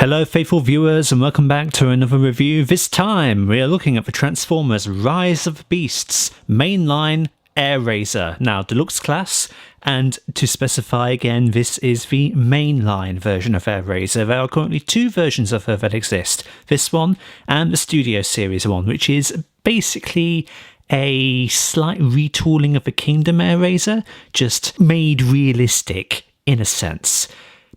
Hello faithful viewers and welcome back to another review. This time we are looking at the Transformers Rise of the Beasts mainline Airazor. Now deluxe class, and to specify again, this is the mainline version of Airazor. There are currently two versions of her that exist. This one and the Studio Series one, which is basically a slight retooling of the Kingdom Airazor, just made realistic in a sense.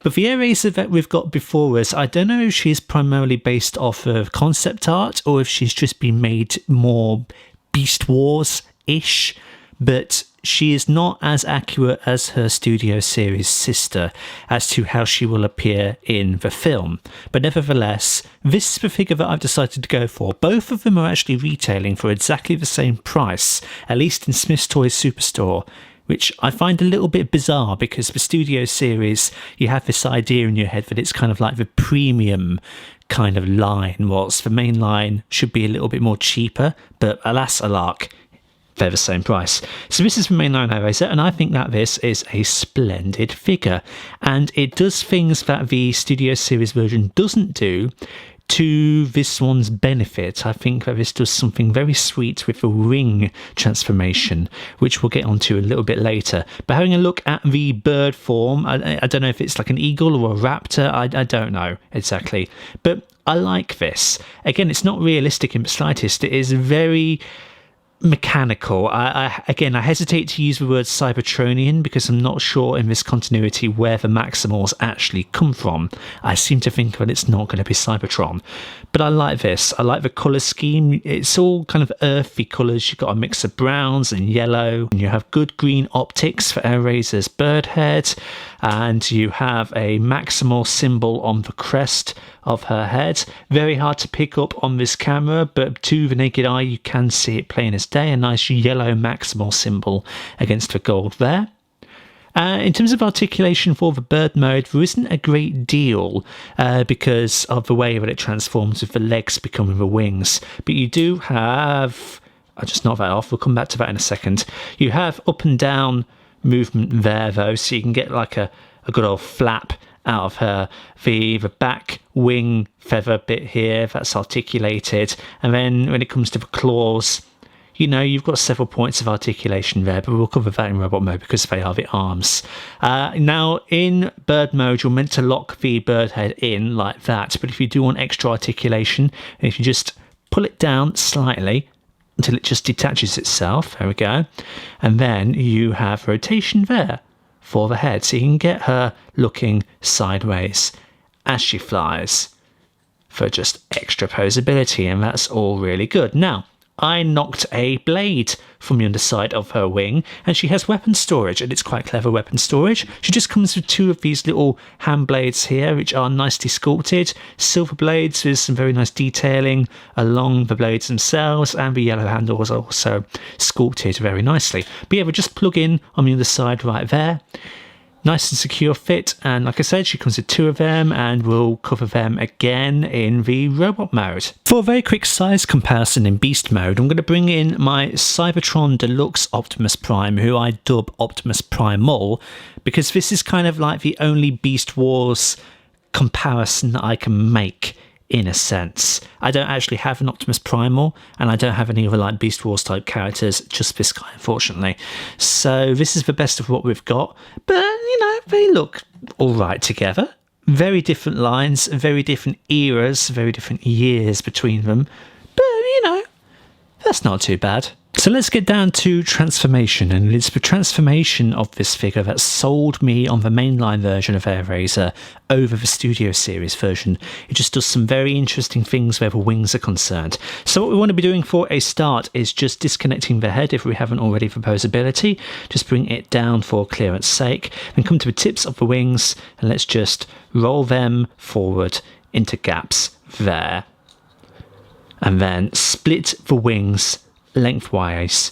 But the Airazor that we've got before us, I don't know if she's primarily based off of concept art or if she's just been made more Beast Wars-ish, but she is not as accurate as her Studio Series sister as to how she will appear in the film. But nevertheless, this is the figure that I've decided to go for. Both of them are actually retailing for exactly the same price, at least in Smyths Toys Superstore, which I find a little bit bizarre because the Studio Series, you have this idea in your head that it's kind of like the premium kind of line, whilst the main line should be a little bit more cheaper, but alas alack, they're the same price. So this is the mainline Airazor, and I think that this is a splendid figure, and it does things that the Studio Series version doesn't do to this one's benefit. I think that this does something very sweet with the ring transformation, which we'll get onto a little bit later. But having a look at the bird form, I don't know if it's like an eagle or a raptor, I don't know exactly. But I like this. Again, it's not realistic in the slightest. It is very mechanical. I hesitate to use the word Cybertronian because I'm not sure in this continuity where the Maximals actually come from. I seem to think that it's not going to be Cybertron, but I like this. I like the colour scheme. It's all kind of earthy colours. You've got a mix of browns and yellow, and you have good green optics for Airazor's bird head, and you have a Maximal symbol on the crest of her head. Very hard to pick up on this camera, but to the naked eye you can see it plain as day. A nice yellow Maximal symbol against the gold there. In terms of articulation for the bird mode, there isn't a great deal because of the way that it transforms with the legs becoming the wings. But you do have, I'll just knock that off, we'll come back to that in a second. You have up and down movement there though, so you can get like a good old flap out of her. The back wing feather bit here, that's articulated, and then when it comes to the claws, you know, you've got several points of articulation there, but we'll cover that in robot mode because they are the arms. Now, in bird mode, you're meant to lock the bird head in like that, but if you do want extra articulation, if you just pull it down slightly until it just detaches itself, there we go, and then you have rotation there for the head, so you can get her looking sideways as she flies for just extra posability, and that's all really good. Now, I knocked a blade from the underside of her wing, and she has weapon storage, and it's quite clever weapon storage. She just comes with two of these little hand blades here, which are nicely sculpted. Silver blades with some very nice detailing along the blades themselves, and the yellow handles are also sculpted very nicely. But yeah, we'll just plug in on the other side right there. Nice and secure fit, and like I said, she comes with two of them, and we'll cover them again in the robot mode. For a very quick size comparison in beast mode, I'm going to bring in my Cybertron Deluxe Optimus Prime, who I dub Optimus Primal, because this is kind of like the only Beast Wars comparison that I can make, in a sense. I don't actually have an Optimus Primal, and I don't have any other like Beast Wars type characters, just this guy, unfortunately. So this is the best of what we've got, but you know, they look alright together. Very different lines, very different eras, very different years between them, but you know, that's not too bad. So let's get down to transformation, and it's the transformation of this figure that sold me on the mainline version of Airazor over the Studio Series version. It just does some very interesting things where the wings are concerned. So what we want to be doing for a start is just disconnecting the head if we haven't already for posability. Just bring it down for clearance sake, then come to the tips of the wings, and let's just roll them forward into gaps there. And then split the wings lengthwise,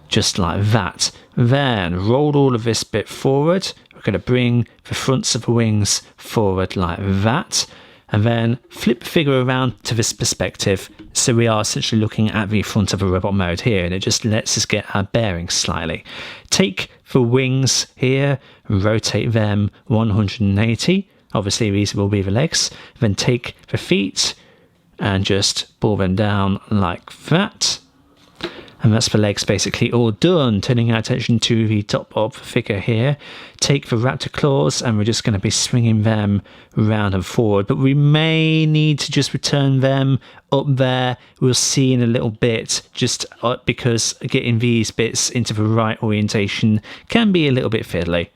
just like that. Then roll all of this bit forward. We're going to bring the fronts of the wings forward like that, and then flip the figure around to this perspective, so we are essentially looking at the front of a robot mode here, and it just lets us get our bearings slightly. Take the wings here, rotate them 180, Obviously these will be the legs. Then take the feet and just pull them down like that. And that's the legs basically all done. Turning our attention to the top of the figure here. Take the raptor claws and we're just going to be swinging them round and forward. But we may need to just return them up there. We'll see in a little bit, just because getting these bits into the right orientation can be a little bit fiddly.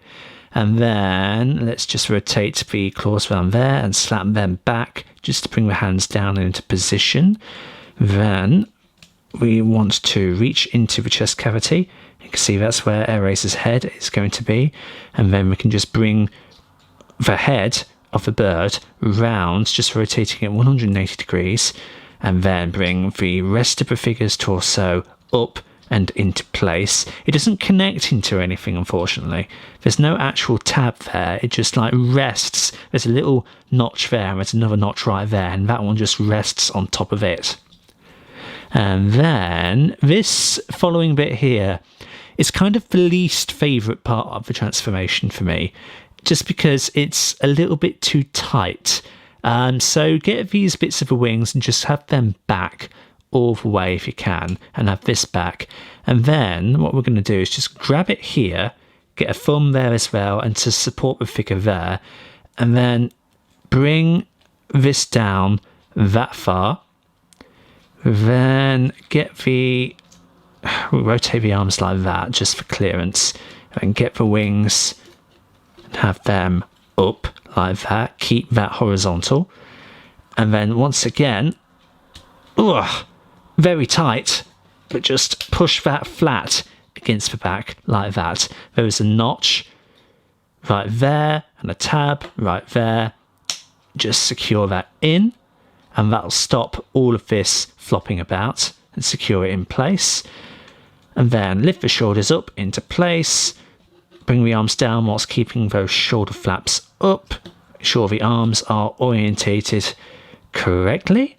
And then let's just rotate the claws around there and slap them back just to bring the hands down into position. Then we want to reach into the chest cavity. You can see that's where Airazor's head is going to be. And then we can just bring the head of the bird round, just rotating it 180 degrees. And then bring the rest of the figure's torso up and into place. It doesn't connect into anything, unfortunately. There's no actual tab there. It just like rests. There's a little notch there and there's another notch right there. And that one just rests on top of it. And then this following bit here is kind of the least favourite part of the transformation for me, just because it's a little bit too tight. So get these bits of the wings and just have them back all the way if you can, and have this back. And then what we're going to do is just grab it here, get a thumb there as well, and to support the figure there, and then bring this down that far. Then rotate the arms like that just for clearance, and get the wings and have them up like that. Keep that horizontal, and then once again, very tight, but just push that flat against the back like that. There is a notch right there and a tab right there. Just secure that in, and that'll stop all of this flopping about and secure it in place. And then lift the shoulders up into place, bring the arms down whilst keeping those shoulder flaps up. Make sure the arms are orientated correctly.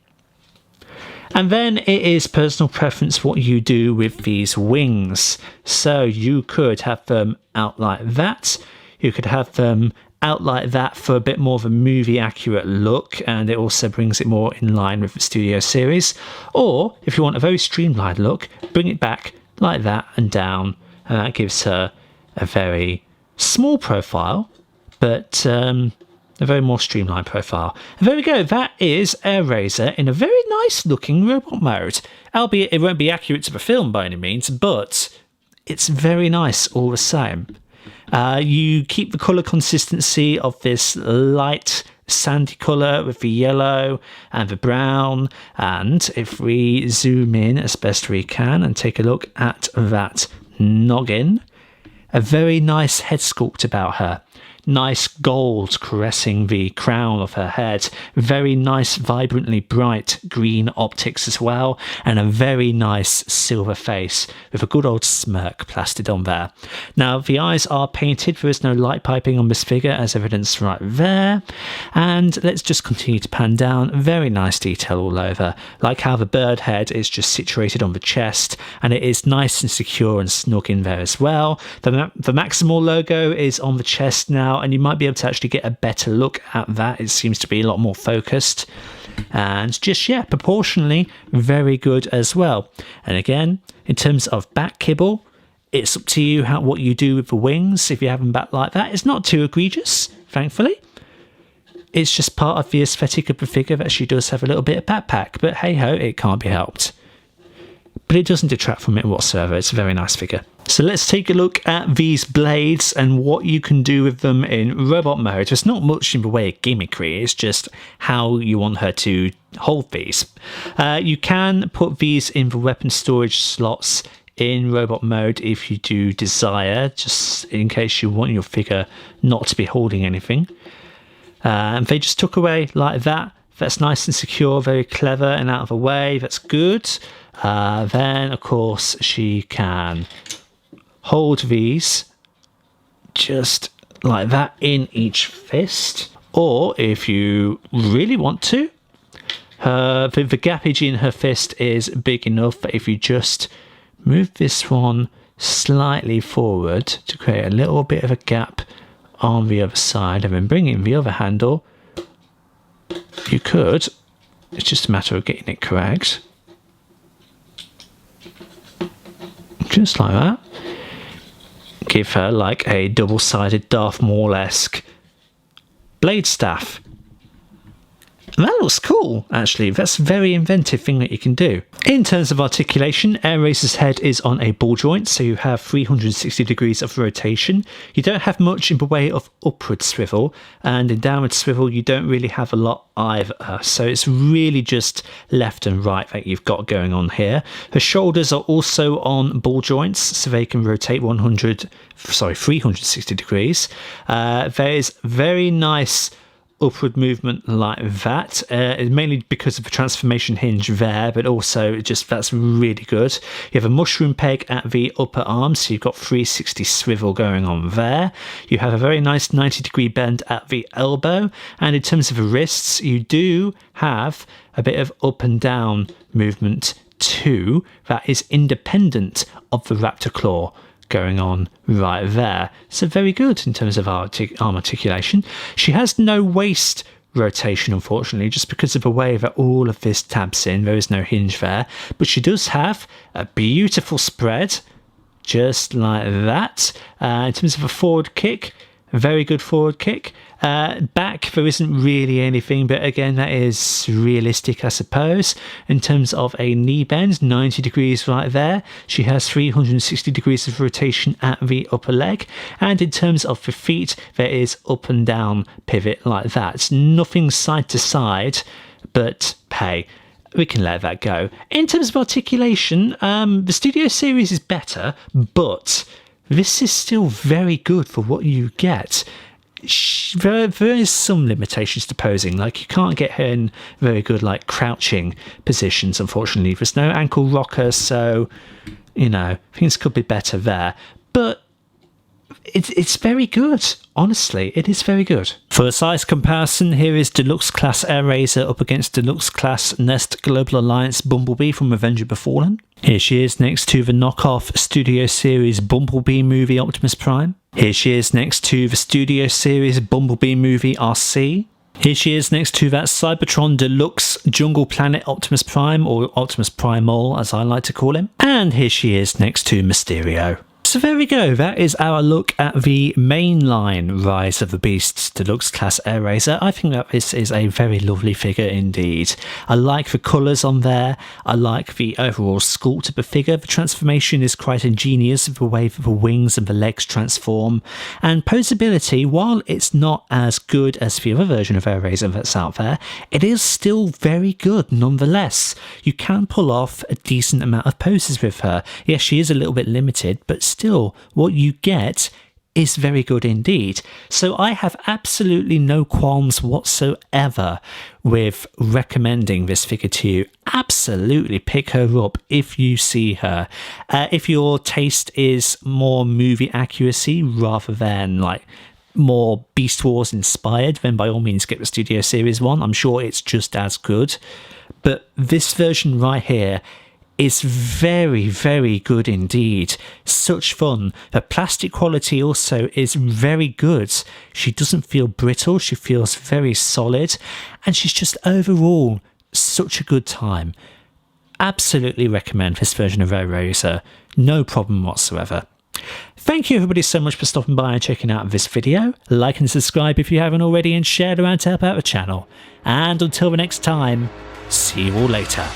And then it is personal preference what you do with these wings. So you could have them out like that. You could have them out like that for a bit more of a movie accurate look, and it also brings it more in line with the studio series. Or if you want a very streamlined look, bring it back like that and down, and that gives her a very small profile, but a very more streamlined profile. And there we go, that is Airazor in a very nice looking robot mode. Albeit it won't be accurate to the film by any means, but it's very nice all the same. You keep the colour consistency of this light sandy colour with the yellow and the brown, and if we zoom in as best we can and take a look at that noggin, a very nice head sculpt about her. Nice gold caressing the crown of her head, very nice vibrantly bright green optics as well, and a very nice silver face with a good old smirk plastered on there. Now the eyes are painted, there is no light piping on this figure as evidenced right there, and let's just continue to pan down. Very nice detail all over, like how the bird head is just situated on the chest, and it is nice and secure and snug in there as well. The Maximal logo is on the chest now, and you might be able to actually get a better look at that. It seems to be a lot more focused, and just proportionally very good as well. And again, in terms of back kibble, it's up to you what you do with the wings. If you have them back like that, it's not too egregious, thankfully. It's just part of the aesthetic of the figure that she does have a little bit of backpack, but hey ho, it can't be helped. But it doesn't detract from it whatsoever. It's a very nice figure. So let's take a look at these blades and what you can do with them in robot mode. There's not much in the way of gimmickry, it's just how you want her to hold these. You can put these in the weapon storage slots in robot mode if you do desire, just in case you want your figure not to be holding anything. And they just tuck away like that. That's nice and secure, very clever and out of the way. That's good. Then, of course, she can hold these just like that in each fist. Or if you really want to, the gappage in her fist is big enough that if you just move this one slightly forward to create a little bit of a gap on the other side and then bring in the other handle, you could, it's just a matter of getting it correct. Just like that. Give her like a double-sided Darth Maul-esque blade staff. And that looks cool, actually. That's a very inventive thing that you can do. In terms of articulation, Airazor's head is on a ball joint, so you have 360 degrees of rotation. You don't have much in the way of upward swivel, and in downward swivel you don't really have a lot either. So it's really just left and right that you've got going on here. Her shoulders are also on ball joints, so they can rotate 360 degrees. There is very nice upward movement like that, mainly because of the transformation hinge there, but also just that's really good. You have a mushroom peg at the upper arm, so you've got 360 swivel going on there. You have a very nice 90-degree bend at the elbow, and in terms of the wrists, you do have a bit of up and down movement too that is independent of the raptor claw going on right there. So very good in terms of arm articulation. She has no waist rotation, unfortunately, just because of the way that all of this tabs in. There is no hinge there, but she does have a beautiful spread, just like that. In terms of a forward kick, a very good forward kick. Back, there isn't really anything, but again, that is realistic, I suppose. In terms of a knee bend, 90 degrees right there. She has 360 degrees of rotation at the upper leg. And in terms of the feet, there is up and down pivot like that. It's nothing side to side, but hey, we can let that go. In terms of articulation, the Studio Series is better, but this is still very good for what you get. There is some limitations to posing, like you can't get her in very good like crouching positions, unfortunately. There's no ankle rocker, so you know, things could be better there, but it's very good. Honestly, it is very good. For a size comparison, here is Deluxe Class Airazor up against Deluxe Class Nest Global Alliance Bumblebee from Avenger Befallen. Here she is next to the knockoff Studio Series Bumblebee movie Optimus Prime. Here she is next to the Studio Series Bumblebee movie RC. Here she is next to that Cybertron Deluxe Jungle Planet Optimus Prime, or Optimus Primal as I like to call him. And here she is next to Mysterio. So there we go, that is our look at the mainline Rise of the Beasts Deluxe Class Airazor. I think that this is a very lovely figure indeed. I like the colours on there, I like the overall sculpt of the figure. The transformation is quite ingenious, the way that the wings and the legs transform. And posability, while it's not as good as the other version of Airazor that's out there, it is still very good nonetheless. You can pull off a decent amount of poses with her. Yes, she is a little bit limited, but still what you get is very good indeed. So I have absolutely no qualms whatsoever with recommending this figure to you. Absolutely pick her up if you see her. If your taste is more movie accuracy rather than like more Beast Wars inspired, then by all means get the Studio Series one. I'm sure it's just as good. But this version right here is very, very good indeed. Such fun. The plastic quality also is very good. She doesn't feel brittle, she feels very solid, and she's just overall such a good time. Absolutely recommend this version of Airazor. No problem whatsoever. Thank you everybody so much for stopping by and checking out this video. Like and subscribe if you haven't already, and share it around to help out the channel. And until the next time, see you all later.